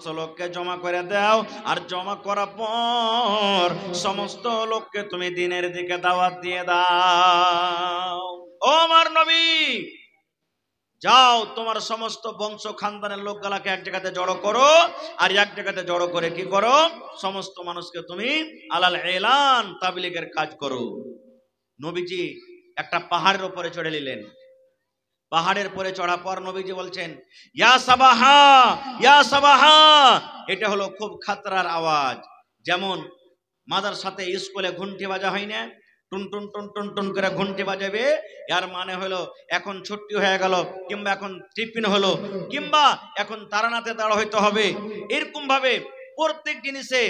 সমস্ত লোককে জমা করে দাও, আর জমা করার পর সমস্ত লোককে তুমি দ্বীনের দিকে দাওয়াত দিয়ে দাও। ও আমার নবী, যাও তোমার সমস্ত বংশ খানদানের লোকগুলাকে এক জায়গাতে জড়ো করো, আর এক জায়গাতে জড়ো করে কি করো, সমস্ত মানুষকে তুমি আলাল এলান তাবলীগের কাজ করো। নবীজি একটা পাহাড়ের উপরে চড়ে নিলেন। পাহাড়ের পরে চড়া পর নবীজি বলছেন, ইয়া সাবাহা, ইয়া সাবাহা। এটা হলো খুব খাতরার আওয়াজ। যেমন মাদ্রাসাতে স্কুলে ঘন্টি বাজা হয় না, টুন টুন টুন টুন টুন করে ঘন্টি বাজাবে, এর মানে হলো এখন ছুটি হয়ে গেল, কিংবা এখন টিফিন হলো, কিংবা এখন তারানাতে দাঁড়া হইতে হবে। এরকম ভাবে প্রত্যেক জিনিসে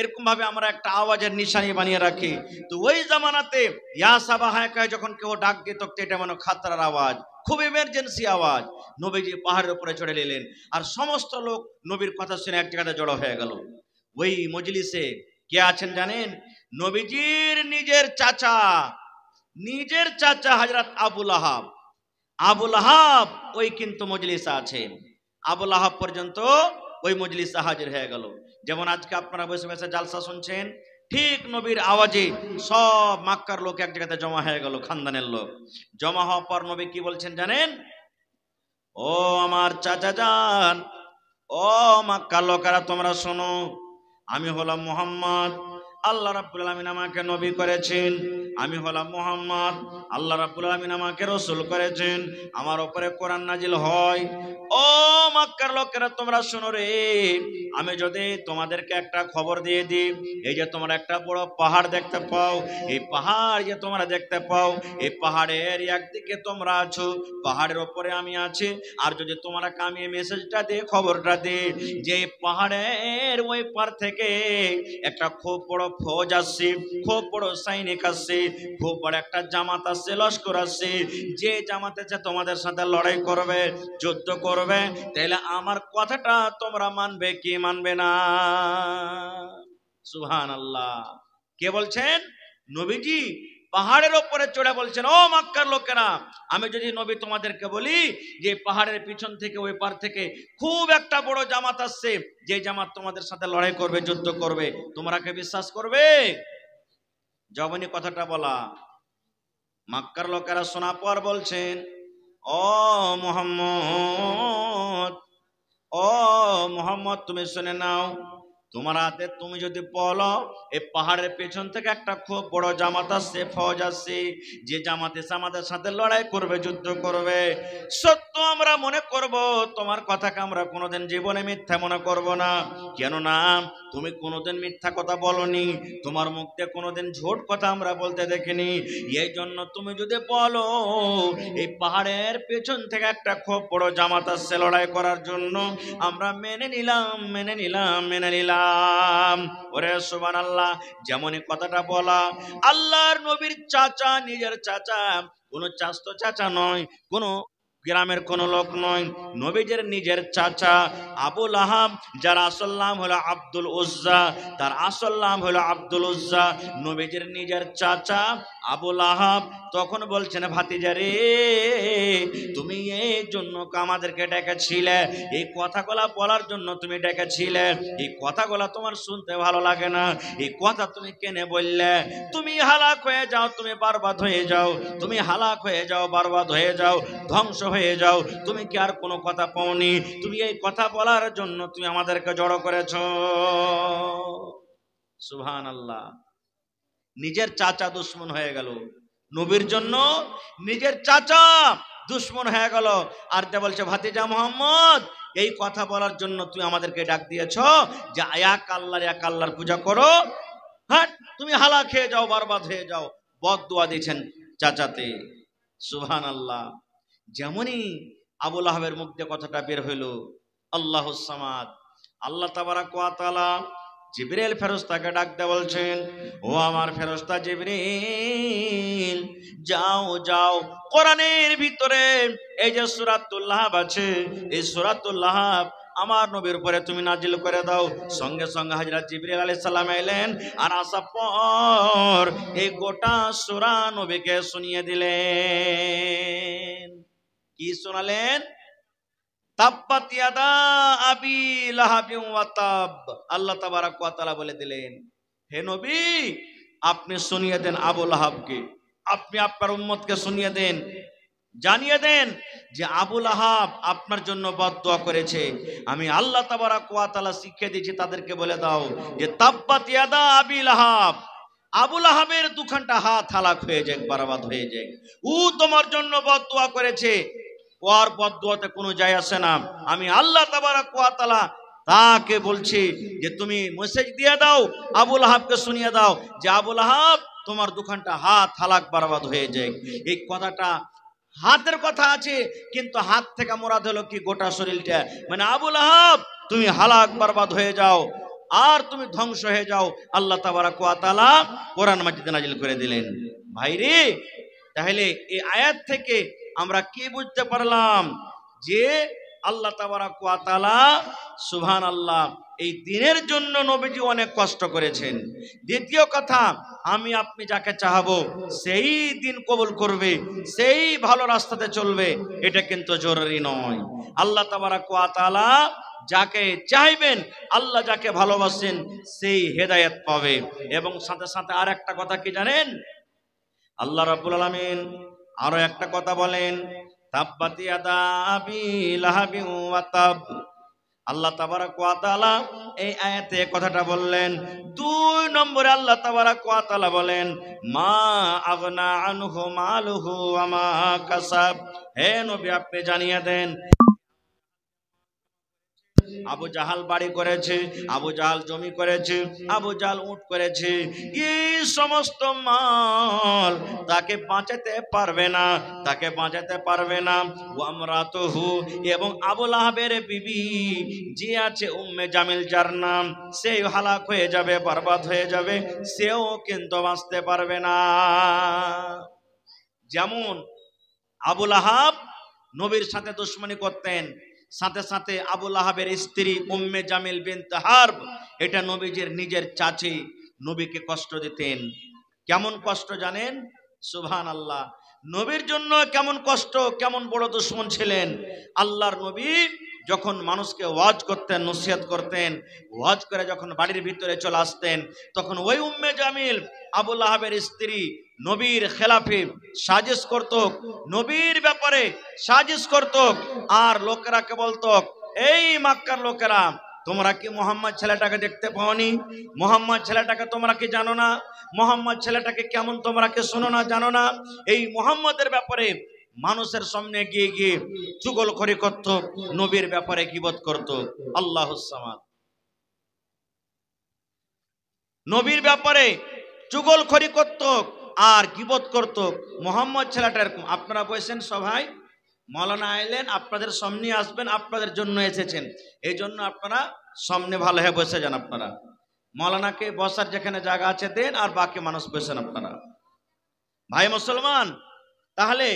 এরকম ভাবে আমরা একটা আওয়াজের নিশানি বানিয়ে রাখি। তো ওই জামানাতে ইয়া সাবাহা যখন কেউ ডাক দিত, এটা মানে খাতরার আওয়াজ, খুব ইমার্জেন্সি আওয়াজ। নবীজি পাহাড়ের উপরে চড়ে নিলেন, আর সমস্ত লোক নবীর কথা শুনে এক জায়গাতে জড়ো হয়ে গেল। ওই মজলিসে কে আছেন জানেন? নবীজির নিজের চাচা হযরত আবুল আহাব। আবুল আহাব ওই কিন্তু মজলিসে আছেন। আবুল আহাব পর্যন্ত ওই মজলিসে হাজির হয়ে গেল। যেমন আজকে আপনারা বসে বসে জালসা শুনছেন, ঠিক নবীর আওয়াজে সব মক্কার লোক এক জায়গাতে জমা হয়ে গেল, খানদানের লোক জমা হওয়ার পর নবী কি বলছেন জানেন? ও আমার চাচা যান, ও মক্কার লোকেরা তোমরা শোনো, আমি হলাম মুহাম্মদ, আল্লাহ রাব্বুল আলামিন আমাকে নবী করেছেন। আমি হলাম মুহাম্মদ, আল্লাহ রাব্বুল আলামিন আমাকে রাসূল করেছেন, আমার উপরে কোরআন নাজিল হয়। ও মক্কার লোকেরা তোমরা শোনো রে, আমি যদি তোমাদেরকে একটা খবর দিয়ে দিই, এই যে তোমরা একটা বড় পাহাড় দেখতে পাও, এই পাহাড় যে তোমরা দেখতে পাও, এই পাহাড়ের একদিকে তোমরা আছো, পাহাড়ের উপরে আমি আছি। আর যদি তোমরা আমি মেসেজটা দিয়ে খবরটা দিই যে পাহাড়ের ওই পার থেকে একটা খুব বড় ফৌজ আসছে, খুব বড় সৈনিক আসছে, খুব বড় একটা জামাত আসছে, লস্কর আসছে, যে জামাত আছে তোমাদের সাথে লড়াই করবে, যুদ্ধ করবে, তাহলে আমার কথাটা তোমরা মানবে কি মানবে না? সুবহানাল্লাহ। কে বলছেন? নবীজি পাহাড়ের উপরে চড়ে বলছেন, ও মক্কার লোকেরা, আমি যদি নবী তোমাদেরকে বলি যে পাহাড়ের পিছন থেকে ওই পার থেকে খুব একটা বড় জামাত আসছে, যে জামাত তোমাদের সাথে লড়াই করবে, যুদ্ধ করবে, তোমরা কি বিশ্বাস করবে? যখনই কথাটা বলা, মক্কার লোকেরা শোনা পর বলছেন, ও মুহাম্মদ, ও মুহাম্মদ তুমি শুনে নাও, তোমার হাতে তুমি যদি বলো এই পাহাড়ের পেছন থেকে একটা খুব বড় জামাত আসছে, ফৌজ আসছে, যে জামাত এসে আমাদের সাথে লড়াই করবে, যুদ্ধ করবে, সত্য আমরা মনে করব, তোমার কথাকে আমরা কোনোদিন জীবনে মিথ্যা মনে করব না। কেননা তুমি কোনোদিন মিথ্যা কথা বলনি, তোমার মুখ দিয়ে কোনোদিন ঝোট কথা আমরা বলতে দেখিনি। এই জন্য তুমি যদি বলো এই পাহাড়ের পেছন থেকে একটা খুব বড় জামাত আসছে লড়াই করার জন্য, আমরা মেনে নিলাম, মেনে নিলাম, মেনে নিলাম। ওরে সুবহানাল্লাহ। যেমনই কথাটা বলা, আল্লাহর নবীর চাচা, নিজের চাচা, কোন চাস্তো চাচা নয়, কোন গ্রামের কোন লোক নয়, নবীজের নিজের চাচা আবুল আহাব, যার আসল নাম হলো আব্দুল উজ্জা, তার আসল নাম হলো আব্দুল উজ্জা, নবীজের নিজের চাচা আবুল আহাব তখন বলছেন, ভাতিজা রে, তুমি এই জন্য আমাদেরকে ডেকেছিলে, এই কথাগুলা বলার জন্য তুমি ডেকেছিলে, এই কথাগুলা তোমার শুনতে ভালো লাগে না, এই কথা তুমি কেনে বললে? তুমি হালাক হয়ে যাও, তুমি বরবাদ হয়ে যাও, তুমি হালাক হয়ে যাও, বরবাদ হয়ে যাও, ধ্বংস হয়ে যাও, তুমি কি আর কোনো কথা পাওনি? তুমি এই কথা বলার জন্য তুমি আমাদেরকে জড়ো করেছো। সুবহানাল্লাহ। নিজের চাচা দুশ্মন হয়ে গেল, নবীর জন্য নিজের চাচা দুশ্মন হয়ে গেল। আর তে বলছে, ভাতিজা মুহাম্মদ, এই কথা বলার জন্য তুই আমাদেরকে ডাক দিয়েছ যে এক আল্লাহর পূজা করো, হ্যাঁ তুমি হালাক হয়ে যাও, বরবাদ হয়ে যাও, বদদুয়া দিয়েছেন চাচাতে। সুবহানাল্লাহ। যেমনই আবুল আহাবের মুখ দিয়ে কথাটা বের হইল, আল্লাহুস সামাদ, আল্লাহ তাবারাক ওয়া তাআলা জিবরিল ফেরেশতাকে ডাক দিয়ে বলছেন, ও আমার ফেরেশতা জিবরিল, যাও যাও, কোরআনের ভিতরে এই যে সূরাতুল লাহাব আছে, এই সূরাতুল লাহাব আমার নবীর উপরে তুমি নাজিল করে দাও। সঙ্গে সঙ্গে হযরত জিবরিল আলাইহিস সালাম এলেন, আর আসার পর এই গোটা সূরা নবীকে শুনিয়ে দিলেন। কি শোনালেন? তাব্বাত ইয়াদা আবি লাহাবিন ওয়া তাব। আল্লাহ তাবারক ওয়া তাআলা বলে দিলেন, হে নবী আপনি শুনিয়ে দেন আবু লাহাবকে, আপনি আপনার উম্মতকে শুনিয়ে দেন, জানিয়ে দেন যে আবু লাহাব আপনার জন্য বদদুয়া করেছে। আমি আল্লাহ তাবারক ওয়া তাআলা শিখিয়ে দিয়েছি, তাদেরকে বলে দাও যে তাব্বাত ইয়াদা আবি লাহাব, আবু লাহাবের দুখানটা হাত হালাক হয়ে যাক, বরবাদ হয়ে যাক। ও তোমার জন্য বদদুয়া করেছে, ওর বদদুয়াতে কোনো যায় আসে না। আমি আল্লাহ তাবারক ওয়া তাআলা তাকে বলছি যে তুমি মেসেজ দিয়ে দাও, আবু লাহাবকে শুনিয়ে দাও যে আবু লাহাব তোমার দুখানটা হাত হালাক বরবাদ হয়ে যায়। এই কথাটা হাতের কথা আছে, কিন্তু হাত থেকে মুরাদ হলো কি গোটা শরীরটা। মানে আবু লাহাব তুমি হালাক বরবাদ হয়ে যাও আর তুমি ধ্বংস হয়ে যাও। আল্লাহ তাবারক ওয়া তাআলা কোরআন মাজিদে নাজিল করে দিলেন। ভাইরে, তাহলে এই আয়াত থেকে আমরা কি বুঝতে পারলাম যে আল্লাহ তাবারক ওয়া তাআলা সুবহানাল্লাহ এই দিনের জন্য নবীজি অনেক কষ্ট করেছেন। দ্বিতীয় কথা, আমি আপনি যাকে চাহাবো সেই দিন কবুল করবে, সেই ভালো রাস্তাতে চলবে, এটা কিন্তু জরুরি নয়। আল্লাহ তাবারক ওয়া তাআলা যাকে চাইবেন, আল্লাহ যাকে ভালোবাসেন সেই হেদায়েত পাবে। এবং সাথে সাথে আর একটা কথা কি জানেন, আল্লাহ রাব্বুল আলামিন আরো একটা কথা বলেন, তাব্বাত ইয়াদা আবি লাহাবিন ওয়া তাব। আল্লাহ তাবারক ওয়া তাআলা এই আয়াতে কথাটা বললেন। 2 নম্বরে আল্লাহ তাবারক ওয়া তাআলা বলেন, মা আগনা আনহু মালুহু ওয়া মা কাসাব। হে নবী আপনি জানিয়ে দেন, আবু জাহাল বাড়ি করেছে, আবু জাহাল জমি করেছে, আবু জাহাল উট করেছে, এই সমস্ত মাল তাকে বাঁচাতে পারবে না, তাকে বাঁচাতে পারবে না। ওয়ামরাতুহু, এবং আবু লাহাবের বিবি যে আছে উম্মে জামিল যার নাম, সেই হালাক হয়ে যাবে, বরবাদ হয়ে যাবে, সেও কিন্তু বাঁচতে পারবে না। যেমন আবু লাহাব নবীর সাথে দুশমনি করতেন, সাথে সাথে আবু লাহাবের স্ত্রী উম্মে জামিল বিনত হারব, এটা নবীজির নিজের চাচি, নবীকে কষ্ট দিতেন। কেমন কষ্ট জানেন? সুবহানাল্লাহ, নবীর জন্য কেমন কষ্ট, কেমন বড় দুশমন ছিলেন। আল্লাহর নবী যখন মানুষকে ওয়াজ করতেন, নসিহত করতেন, ওয়াজ করে যখন বাড়ির ভিতরে চলে আসতেন, তখন ওই উম্মে জামিল আবু লাহাবের স্ত্রী নবীর খেলাফে সাজিশ করত, নবীর ব্যাপারে সাজিশ করত। আর লোকেরাকে বলতো, এই মক্কার লোকেরা, তোমরা কি মোহাম্মদ ছেলেটাকে দেখতে পাওনি? মোহাম্মদ ছেলেটাকে তোমরা কি জানো না? মোহাম্মদ ছেলেটাকে কেমন তোমরা কি শোনো না, জানো না? এই মোহাম্মদের ব্যাপারে মানুষের সামনে গিয়ে গিয়ে চুগলখড়ি করত, নবীর ব্যাপারে গীবত করত। আল্লাহুস সামাদ, নবীর ব্যাপারে চুগলখড়ি করত আর গীবত করত। মোহাম্মদ ছেলেটা এরকম, আপনারা বসেন সবাই, মৌলানা আইলেন, আপনাদের সামনে আসবেন, আপনাদের জন্য এসেছেন, এই জন্য আপনারা সামনে ভালো হয়ে বসে যান। আপনারা মৌলানাকে বসার যেখানে জায়গা আছে দেন, আর বাকি মানুষ বসেন আপনারা। ভাই মুসলমান, তাহলে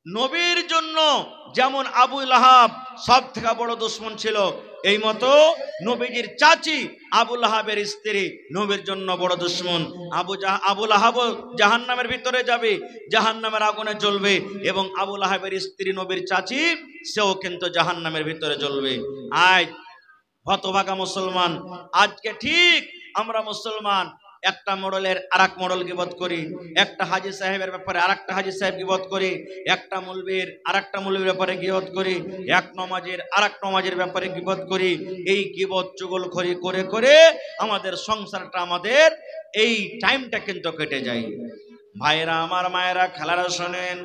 নবীর জন্য যেমন আবু লাহাব সব থেকে বড় দুশমন ছিল, এই মতো নবীজির চাচি আবু লাহাবের স্ত্রী নবীর জন্য বড় দুশমন। আবু লাহাব জাহান্নামের ভিতরে যাবে, জাহান্নামের আগুনে জ্বলবে, এবং আবু লাহাবের স্ত্রী নবীর চাচি, সেও কিন্তু জাহান্নামের ভিতরে জ্বলবে। আজ হতভাগা মুসলমান, আজকে ঠিক আমরা মুসলমান একটা মডেলের আরেক মডেল গীবত করি, একটা হাজী সাহেবের ব্যাপারে আরেকটা হাজী সাহেব গীবত করি, একটা মৌলবীর আরেকটা মৌলবীর ব্যাপারে গীবত করি, এক নমাজের আরেক নমাজের ব্যাপারে গীবত করি। এই গীবত চুগলখড়ি করে করে আমাদের সংসারটা, আমাদের এই টাইমটা কিন্তু কেটে যায়। ভাইরা আমার, মায়েরা, খালারা শোনেন,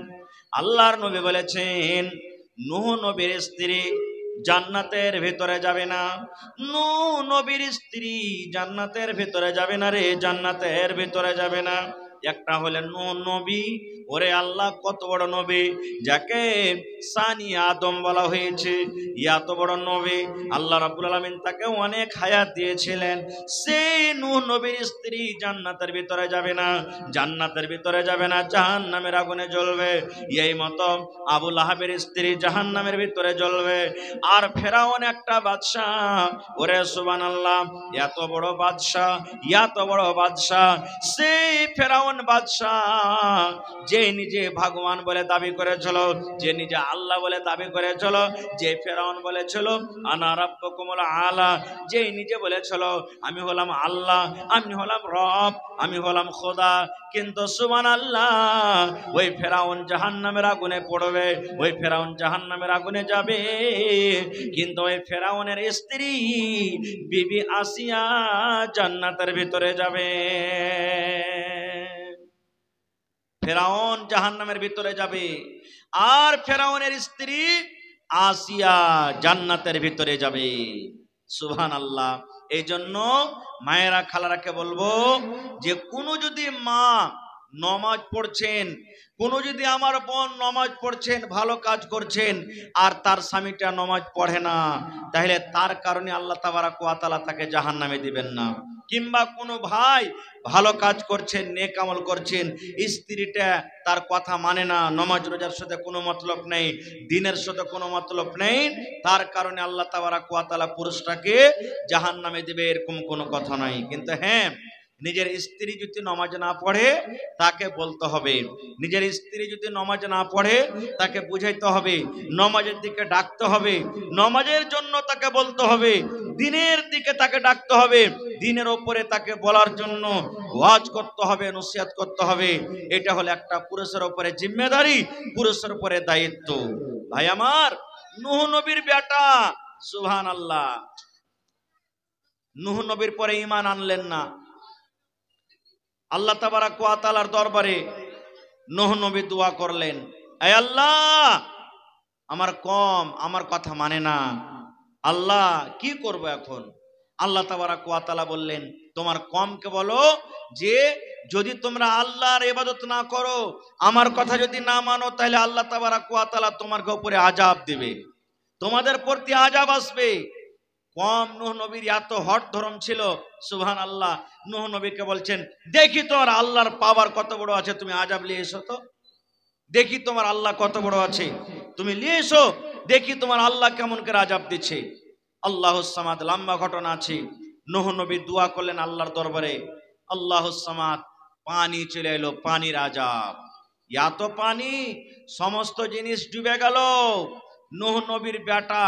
আল্লাহর নবী বলেছেন নূহ নবীর স্ত্রী জান্নাতের ভেতরে যাবে না। নূহ নবীর স্ত্রী জান্নাতের ভেতরে যাবে না রে, জান্নাতের ভেতরে যাবে না। একটা হলেন নূহ নবী, ওরে আল্লাহ কত বড় নবী, যাকে সানি আদম বলা হয়েছে, এত বড় নবী, আল্লাহ রাব্বুল আলামিন তাকে অনেক হায়াত দিয়েছিলেন। সেই নূহ নবীর স্ত্রী জান্নাতের ভিতরে যাবে না, জান্নাতের ভিতরে যাবে না, জাহান্নামের আগুনে জ্বলবে। এই মতো আবু লাহাবের স্ত্রী জাহান্নামের ভিতরে জ্বলবে। আর ফেরাউন একটা বাদশাহ, ওরে সুবহানাল্লাহ, এত বড় বাদশাহ, এত বড় বাদশাহ, সেই ফেরাউন ফেরাউন বাদশাহ যে নিজে ভগবান বলে দাবি করেছিল, যে নিজে আল্লাহ বলে দাবি করেছিল, যে ফেরাউন বলেছিল আনা রাব্বুকুমুল আলা, যে নিজে বলেছিল আমি হলাম আল্লাহ, আমি হলাম রব, আমি হলাম খোদা, কিন্তু সুবহানাল্লাহ ওই ফেরাউন জাহান্নামের আগুনে পড়বে, ওই ফেরাউন জাহান্নামের আগুনে যাবে। কিন্তু ওই ফেরাউনের স্ত্রী বিবি আসিয়া জান্নাতের ভিতরে যাবে। ফেরাউন জাহান্নামের ভিতরে যাবে আর ফেরাউনের স্ত্রী আসিয়া জান্নাতের ভিতরে যাবে। সুবহানাল্লাহ। এই জন্য মায়েরা খালারাকে বলবো যে কোনো যদি মা নমাজ পড়ছেন, কোনো যদি আমার বোন নমাজ পড়ছেন, ভালো কাজ করছেন, আর তার স্বামীটা নমাজ পড়ে না, তাহলে তার কারণে আল্লাহ তাবারাক ওয়া তাআলা তাকে জাহান্নামে দিবেন না। কিংবা কোনো ভাই ভালো কাজ করছেন, নেক আমল করছেন, স্ত্রীটা তার কথা মানে না, নমাজ রোজার সাথে কোনো মতলব নেই, দিনের সাথে কোনো মতলব নেই, তার কারণে আল্লাহ তাবারাক ওয়া তাআলা পুরুষটাকে জাহান্নামে দিবে, এরকম কোনো কথা নাই। কিন্তু হ্যাঁ, নিজের স্ত্রী যদি নামাজ না পড়ে তাকে বলতে হবে, নিজের স্ত্রী যদি নামাজ না পড়ে তাকে বুঝাইতে হবে, নামাজের দিকে ডাকতে হবে, নামাজের জন্য তাকে বলতে হবে, দিনের দিকে তাকে ডাকতে হবে, দিনের উপরে তাকে বলার জন্য ওয়াজ করতে হবে, নসিহত করতে হবে। এটা হলো একটা পুরুষের উপরে জিম্মেদারি, পুরুষের উপরে দায়িত্ব। ভাই আমার, নূহ নবীর বেটা, সুবহানাল্লাহ, নূহ নবীর পরে ঈমান আনলেন না। আল্লাহ তাবারাক ওয়া তাআলার দরবারে নূহ নবী দোয়া করলেন, হে আল্লাহ, আমার কম আমার কথা মানে না, আল্লাহ কি করব এখন? আল্লাহ তাবারাক ওয়া তাআলা বললেন, তোমার কমকে বলো যে যদি তোমরা আল্লাহর ইবাদত না করো, আমার কথা যদি না মানো, তাহলে আল্লাহ তাবারাক ওয়া তাআলা তোমার উপরে আযাব দিবে, তোমাদের প্রতি আযাব আসবে। কম নূহ নবীর এত হট ধরম ছিল, সুবহানাল্লাহ। নূহ নবীকে বলছেন, দেখি তোমার আল্লাহর পাওয়ার কত বড় আছে, তুমি আযাব নিয়ে এসো তো, দেখি তোমার আল্লাহ কত বড় আছে, তুমি নিয়ে এসো, দেখি তোমার আল্লাহ কেমন করে আযাব দিচ্ছে। আল্লাহুস সামাদ, লম্বা ঘটনা আছে। নূহ নবী দোয়া করলেন আল্লাহর দরবারে, আল্লাহুস সামাদ, পানি চলে এলো, পানির আযাব, এত পানি, সমস্ত জিনিস ডুবে গেল। নূহ নবীর বেটা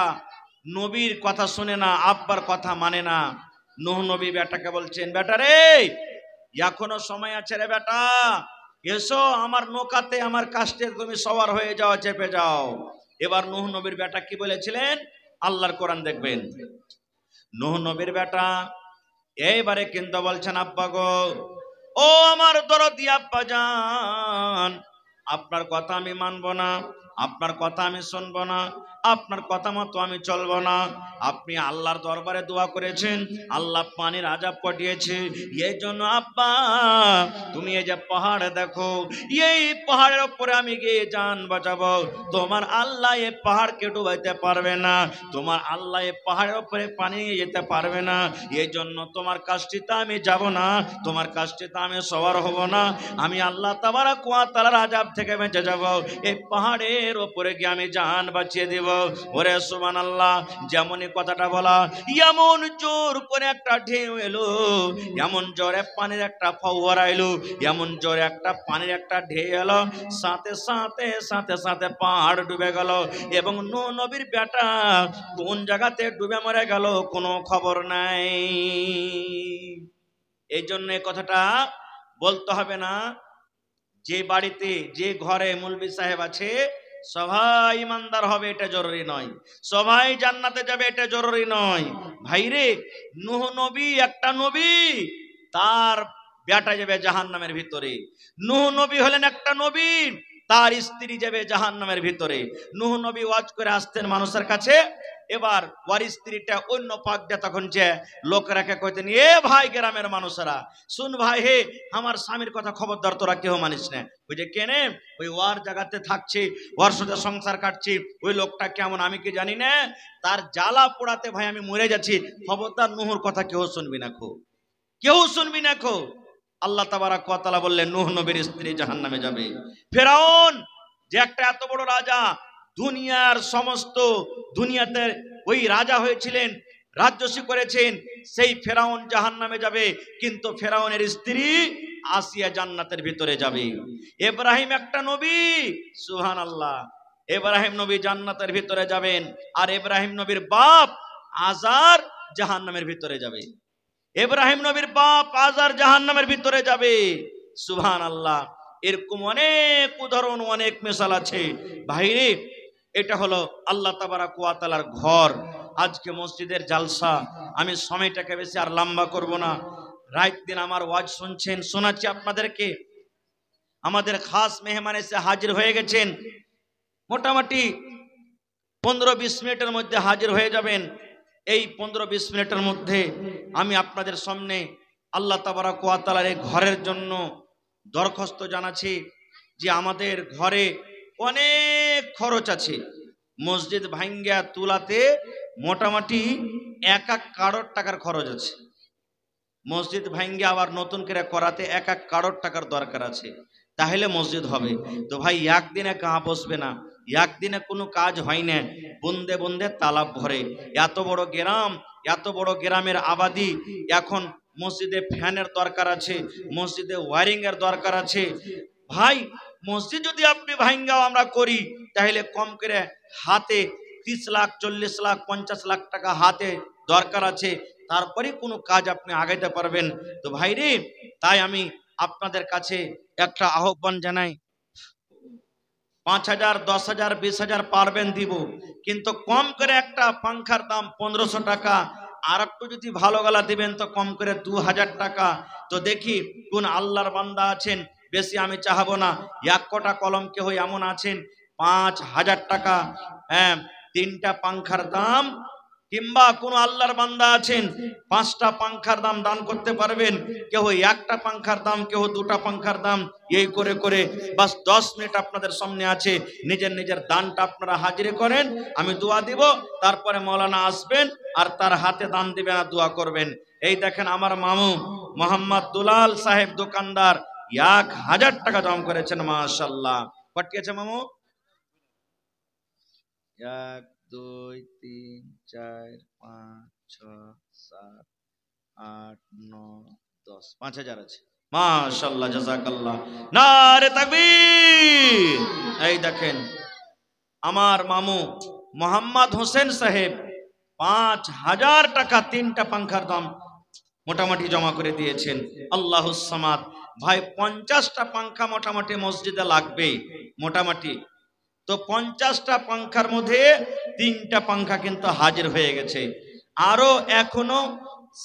নবীর কথা শুনে না, আব্বার কথা মানে না। নূহ নবী বেটাকে বলছেন, বেটা রে, এখনো সময় আছে রে বেটা, এসো আমার নৌকাতে, আমার কাস্টে তুমি সওয়ার হয়ে যাও, চেপে যাও। এবার নূহ নবীর বেটা কি বলেছিলেন, আল্লাহর কোরআন দেখবেন। নূহ নবীর বেটা এইবারে কিন্তু বলছেন, আব্বা গো, ও আমার দরদি আব্বা জান, আপনার কথা আমি মানবো না, আপনার কথা আমি শুনবো না, আপনার কথা মতো আমি চলবো না। আপনি আল্লাহর দরবারে দোয়া করেছেন, আল্লাহ পানির আযাব পাঠিয়েছে, এই জন্য আব্বা তুমি এই যে পাহাড় দেখো, এই পাহাড়ের উপরে আমি গিয়ে জান বাঁচাবো, তোমার আল্লাহ এই পাহাড়কে ডুবাইতে পারবে না, তোমার আল্লাহ এই পাহাড়ের উপরে পানি নিয়ে যেতে পারবে না, এই জন্য তোমার কাজটিতে আমি যাব না, তোমার কাজটিতে আমি সওয়ার হব না, আমি আল্লাহ তাবারাক ওয়া তাআলার আযাব থেকে বেঁচে যাব, এই পাহাড়ের উপরে গিয়ে আমি জান বাঁচিয়ে দেব। ওরে সুবহানাল্লাহ, যেমনই কথাটা বলা, এমন জোর করে একটা ঢেউ এলো, এমন জোরে পানির একটা ফোয়ারা এলো, এমন জোরে একটা পানির একটা ঢেউ এলো, সাথে সাথে সাথে সাথে পাহাড় ডুবে গেল। এবং নূহ নবীর বেটা কোন জায়গাতে ডুবে মরে গেল কোনো খবর নাই। এই জন্য এই কথাটা বলতে হবে না, যে বাড়িতে যে ঘরে মুলবি সাহেব আছে সবাই ইমানদার হবে এটা জরুরি নয়, সবাই জান্নাতে যাবে এটা জরুরি নয়। ভাইরে, নূহ নবী একটা নবী, তার বেটা যাবে জাহান্নামের ভিতরে। নূহ নবী হলেন একটা নবী, তার স্ত্রী যাবে জাহান্নামের ভিতরে। নূহ নবী ওয়াজ করে আসতেন মানুষের কাছে, এবার ওর স্ত্রীটা অন্য পাক দিয়ে তখন যে লোকেরাকে কইতেন, এ ভাই গ্রামের মানুষেরা শুন ভাই, হে আমার স্বামীর কথা খবরদার তোরা কেউ মানিস না। ওই যে কেনে ওই ওয়ার জায়গাতে থাকছে, ওর সাথে সংসার কাটছে, ওই লোকটা কেমন আমি কি জানি না, তার জ্বালা পোড়াতে ভাই আমি মরে যাচ্ছি, খবরদার নূহর কথা কেউ শুনবি না খো, কেউ শুনবি না খো। আল্লাহ তাবারাক ওয়া তাআলা বললেন নূহ নবীর স্ত্রী জাহান্নামে যাবে। ফেরাউন যে একটা এত বড় রাজা, দুনিয়ার সমস্ত দুনিয়াতে ওই রাজা হয়েছিলেন, রাজস্বী করেছেন, সেই ফেরাউন জাহান্নামে যাবে। কিন্তু ফেরাউনের স্ত্রী আসিয়া জান্নাতের ভিতরে যাবে। ইব্রাহিম একটা নবী, সুবহানাল্লাহ। ইব্রাহিম নবী জান্নাতের ভিতরে যাবেন, আর ইব্রাহিম নবীর বাপ আজার জাহান্নামের ভিতরে যাবে। ইব্রাহিম নবীর বাপ আজার জাহান্নামের ভিতরে যাবে, সুবহানাল্লাহ। এরকম অনেক উদাহরণ, অনেক মিসাল আছে ভাইরে। এটা হলো আল্লাহ তাবারাক ওয়া তাআলার ঘর। আজকে মসজিদের জালসা, আমি সময়টাকে বেশি আর লম্বা করব না। রাত দিন আমার ওয়াজ শুনছেন, শোনাচ্ছি আপনাদেরকে। আমাদের খাস মেহমান এসে হাজির হয়ে গেছেন, মোটামুটি 15-20 মিনিটের মধ্যে হাজির হয়ে যাবেন। এই 15-20 মিনিটের মধ্যে আমি আপনাদের সামনে আল্লাহ তাবারাক ওয়া তাআলার এই ঘরের জন্য দরখাস্ত জানাচ্ছি যে আমাদের ঘরে অনেক খরচ আছে। মসজিদ ভাঙ্গা তুলাতে মোটামুটি 1 কারোর টাকার খরচ আছে। মসজিদ ভাঙ্গা আবার নতুন করে করাতে 1 কারোর টাকার দরকার আছে, তাহলে মসজিদ হবে। তো ভাই একদিনে কাঁ বসবে না, একদিনে কোনো কাজ হয় না, বন্দে বন্দে তালাব ভরে। এত বড় গ্রাম, এত বড় গ্রামের আবাদি, এখন মসজিদে ফ্যানের দরকার আছে, মসজিদে ওয়ারিং এর দরকার আছে। ভাই মসজিদ যদি আপনি ভাঙ্গাও আমরা করি, তাহলে কম করে হাতে 30 লাখ 40 লাখ 50 লাখ টাকা হাতে দরকার আছে, তারপরে কোনো কাজ আপনি আগাইতে পারবেন। তো ভাইরে, তাই আমি আপনাদের কাছে একটা আহ্বান জানাই, 5,000 10,000 20,000 পারবেন দিব, কিন্তু কম করে একটা পাংখার দাম 1500 টাকা, আর একটু যদি ভালো গলা দিবেন তো কম করে 2000 টাকা। তো দেখি কোন আল্লাহর বান্দা আছেন, বেশি আমি চাহাবো না, 1 কোটা কলম কেহ এমন আছেন 5,000 টাকা, হ্যাঁ 3টা পাংখার দাম, কিংবা কোন আল্লাহর বান্দা আছেন 5টা পাংখার দাম দান করতে পারবেন, কেউ 1টা পাংখার দাম, কেউ 2টা পাংখার দাম, এই করে করে বাস 10 মিনিট আপনাদের সামনে আছে, নিজের নিজের দানটা আপনারা হাজির করেন, আমি দোয়া দিব, তারপরে মাওলানা আসবেন আর তার হাতে দান দিবেন আর দোয়া করবেন। এই দেখেন আমার মামু মোহাম্মদ দুলাল সাহেব দোকানদার 1000 টাকা জমা করেছেন, মাশাআল্লাহ। পাঠিয়েছে মামু 1 2 3 4 5 6 7 8 9 10, 5,000 আছে, মাশাআল্লাহ, জাযাকাল্লাহ, নারে তাকবীর। এই দেখেন আমার মামু মোহাম্মদ হোসেন সাহেব 5,000 টাকা 3টা পাংখার দাম মোটামুটি জমা করে দিয়েছেন, আল্লাহুস সামাদ। ভাই 50টা পাংখা মোটামুটি মসজিদে লাগবে মোটামুটি, তো 50টা পাংখার মধ্যে 3টা পাংখা কিন্তু হাজির হয়ে গেছে, আরো এখনো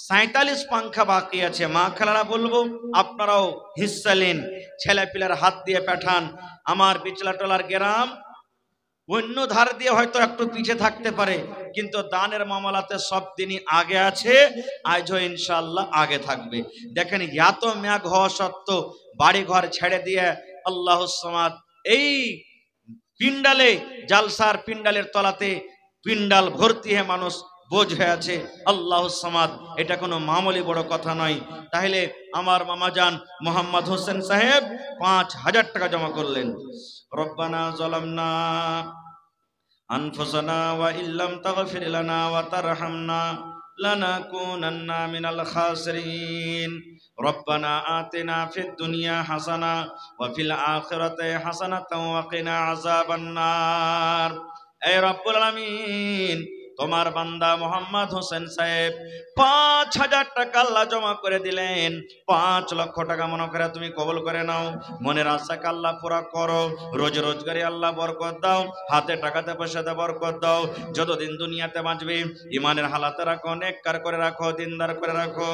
47 পাংখা বাকি আছে। মা খালারা বলবো আপনারাও হিস্সা নেন, ছেলে পিলার হাত দিয়ে পাঠান। আমার বিচলাটলার গ্রাম অন্য ধার দিয়ে হয়তো একটু পিছিয়ে থাকতে পারে, কিন্তু দানের মামলাতে সব দিনই আগে আছে, আজও ইনশাআল্লাহ আগে থাকবে। দেখেন এত মেঘ হওয়া সত্ত্বেও বাড়ি ঘর ছেড়ে দিয়ে আল্লাহুস সামাদ এই পিন্ডালে, জালসার পিন্ডালের তলাতে পিন্ডাল ভর্তি হয়ে মানুষ বোঝ হয়ে আছে, আল্লাহুস সামাদ। এটা কোনো মামুলি বড় কথা নয়। তাহলে আমার মামাজান মোহাম্মদ হোসেন সাহেব 5,000 টাকা জমা করলেন। রব্বানা যালামনা আনফুসানা ওয়া ইল্লাম তাগফির লানা ওয়া তারহামনা লানাকুনান্না মিনাল খাসিরিন। রব্বানা আতিনা ফিদ দুনিয়া হাসানা ওয়া ফিল আখিরাতি হাসানাতাও ওয়া কিনা আযাবান নার। হে রব্বুল আলামিন, তোমার বান্দা মোহাম্মদ হোসেন সাহেব 5,000 টাকা আল্লাহ জমা করে দিলেন, 5 লক্ষ টাকা মনে করে তুমি কবুল করে নাও। মনের আশাকে আল্লাহ পুরা করো, রোজ রোজগারে আল্লাহ বরকত দাও, হাতে টাকাতে পয়সাতে বরকত দাও। যতদিন দুনিয়াতে বাঁচবে ইমানের হালাতে রাখো, নেককার করে রাখো, দিনদার করে রাখো।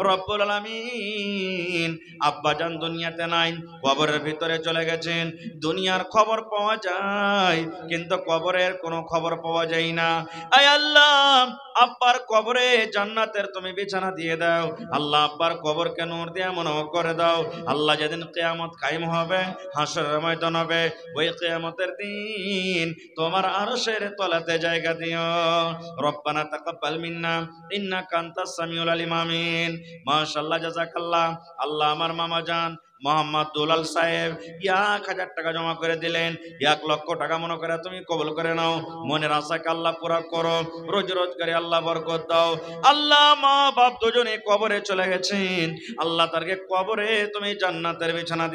রব্বুল আলামিন, আব্বাজান দুনিয়াতে নাই, কবরের ভিতরে চলে গেছেন। দুনিয়ার খবর পাওয়া যায় কিন্তু কবরের কোনো খবর পাওয়া যায় না। আয় আল্লাহ, আব্বার কবরে জান্নাতের তুমি বিছানা দিয়ে দাও। আল্লাহ আব্বার কবরকে নূর দিয়ে মনে করে দাও। আল্লাহ যেদিন কিয়ামত কায়েম হবে, হাসরের ময়দান হবে, ওই কিয়ামতের দিন তোমার আরশের তলাতে জায়গা দিও। রব্বানা তাকাব্বাল মিন্না ইন্নাকা আনতাস সামিউল আলিম। আমিন। মাশাআল্লাহ, জাযাকাল্লাহ। আল্লাহ আমার মামা জান মোহাম্মদ দুলাল সাহেব 1000 টাকা জমা করে দিলেন। 1,00,000 টাকা মনে করে তুমি কবুল করে নাও, মনের আশাকে আল্লাহ পুরা করো, রোজ রোজগারে আল্লাহ বরকত দাও। আল্লাহ মা বাপ দুজনে কবরে চলে গেছেন, আল্লাহ তারকে কবরে তুমি জান্নাতের বিছানা